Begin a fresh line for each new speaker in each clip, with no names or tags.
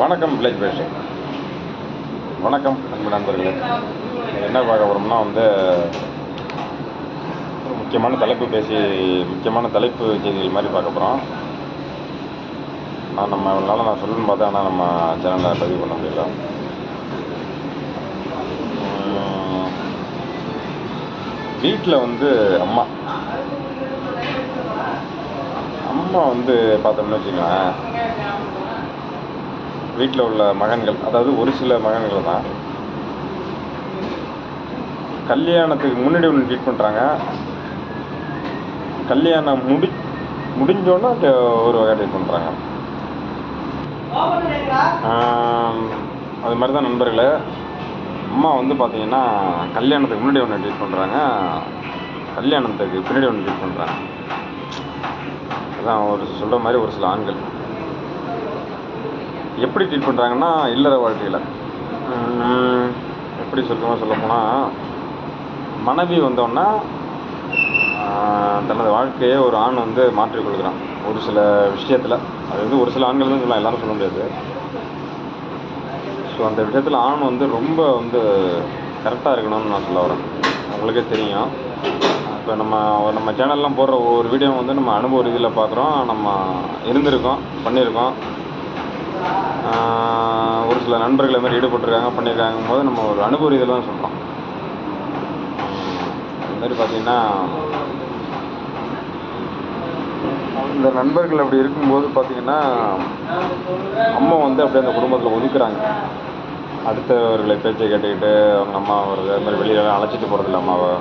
வணக்கம் village fashion. வணக்கம் அன்பு நண்பர்களே. என்ன பார்க்க போகிறோம்னா ஒரு முக்கியமான தலைப்பு செய்திகள் மாதிரி பார்க்க போகிறோம். நான் சொல்லணும்னு பார்த்தேன், ஆனால் நம்ம சேனலில் பதிவு பண்ண முடியல. வீட்டில் அம்மா பார்த்தோம்னு வச்சுக்கலாம், வீட்டில் உள்ள மகன்கள், அதாவது ஒரு சில மகன்கள் தான் கல்யாணத்துக்கு முன்னாடி ஒன்று ட்ரீட் பண்ணுறாங்க. கல்யாணம் முடிஞ்சோன்னா ஒரு வகை ட்ரீட் பண்ணுறாங்க. அது மாதிரி தான் நண்பர்களே. அம்மா பார்த்தீங்கன்னா கல்யாணத்துக்கு முன்னாடி ஒன்று ட்ரீட் பண்ணுறாங்க, கல்யாணத்துக்கு பின்னாடி ஒன்று ட்ரீட் பண்ணுறாங்க. அதான் சொல்கிற மாதிரி ஒரு சில ஆண்கள் எப்படி ட்ரீட் பண்ணுறாங்கன்னா, இல்லற வாழ்க்கையில் எப்படி சொல்லப்போனால், மனைவி வந்தோன்னா தனது வாழ்க்கையை ஒரு ஆண் மாற்றிக்கொள்கிறான் ஒரு சில விஷயத்தில். அது ஒரு சில ஆண்கள் தான் சொல்லலாம், எல்லாரும் சொல்ல முடியாது. ஸோ அந்த விஷயத்தில் ஆண் ரொம்ப கரெக்டாக இருக்கணும்னு நான் சொல்ல வரேன். உங்களுக்கே தெரியும், இப்போ நம்ம சேனல்லாம் போடுற ஒவ்வொரு வீடியோ நம்ம அனுபவ ரீதியில் பார்க்குறோம், நம்ம பண்ணியிருக்கோம். ஒரு சில நண்பர்கள் மாதிரி பண்ணியிருக்காங்க போது நம்ம ஒரு அனுபவ ரீதியில் தான் சொல்கிறோம். அது மாதிரி பார்த்திங்கன்னா, இந்த நண்பர்கள் அப்படி இருக்கும்போது பார்த்திங்கன்னா, அம்மா அப்படியே அந்த குடும்பத்தில் ஒதுக்குறாங்க. அடுத்தவர்களை பேச்சை கேட்டுக்கிட்டு அவங்க அம்மா வருது, அது மாதிரி வெளியிலலாம் அழைச்சிட்டு போகிறதில்ல அம்மாவை.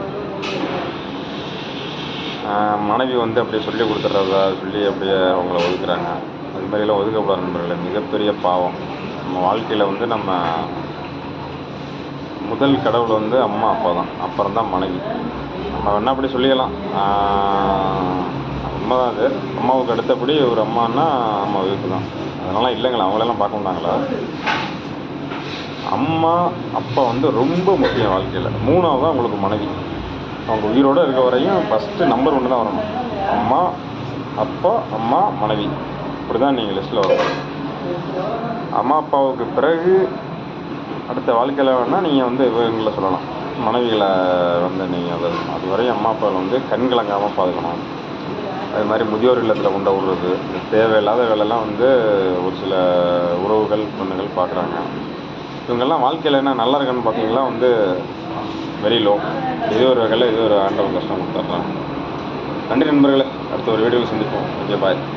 மனைவி அப்படியே சொல்லி கொடுத்துட்றதா சொல்லி அப்படியே அவங்கள ஒதுக்குறாங்க. அது மாதிரிலாம் ஒதுக்கப்படாத நண்பர்களே, மிகப்பெரிய பாவம். நம்ம வாழ்க்கையில் நம்ம முதல் கடவுள் அம்மா அப்பா தான், அப்புறம் தான் மனைவி. நம்ம வேணால் அப்படி சொல்லிக்கலாம், உண்மைதான் அது. அம்மாவுக்கு அடுத்தபடி ஒரு அம்மானா அம்மா ஒய்ஃபு தான். அதனால இல்லைங்களா, அவங்களெல்லாம் பார்க்க மாட்டாங்களா? அம்மா அப்பா ரொம்ப முக்கியம் வாழ்க்கையில். மூணாவது தான் உங்களுக்கு மனைவி. அவங்க உயிரோடு இருக்க வரையும் ஃபஸ்ட்டு நம்பர் 1 தான் வரணும். அம்மா அப்பா அம்மா மனைவி, இப்படி தான் நீங்கள் லிஸ்ட்டில் வரணும். அம்மா அப்பாவுக்கு பிறகு அடுத்த வாழ்க்கையில் வேணால் நீங்கள் இவங்களை சொல்லலாம், மனைவிகளை நீங்கள் அது வரையும் அம்மா அப்பாவை கண் கலங்காமல் பார்த்துக்கணும். அது மாதிரி முதியோர் இல்லத்தில் கொண்டு விடுறது, இந்த தேவையில்லாத வேலைலாம் ஒரு சில உறவுகள் பொண்ணுகள் பார்க்குறாங்க. இவங்கெல்லாம் வாழ்க்கையில் என்ன நல்லா இருக்குன்னு பார்த்தீங்களா, வெளியிலோ ஏதோ ஒரு வகையில் ஏதோ ஒரு ஆண்டவன் கஷ்டம் கொடுத்துட்றாங்க. நன்றி நண்பர்களே, அடுத்த ஒரு வீடியோவில் சந்திப்போம். ஓகே, பாய்.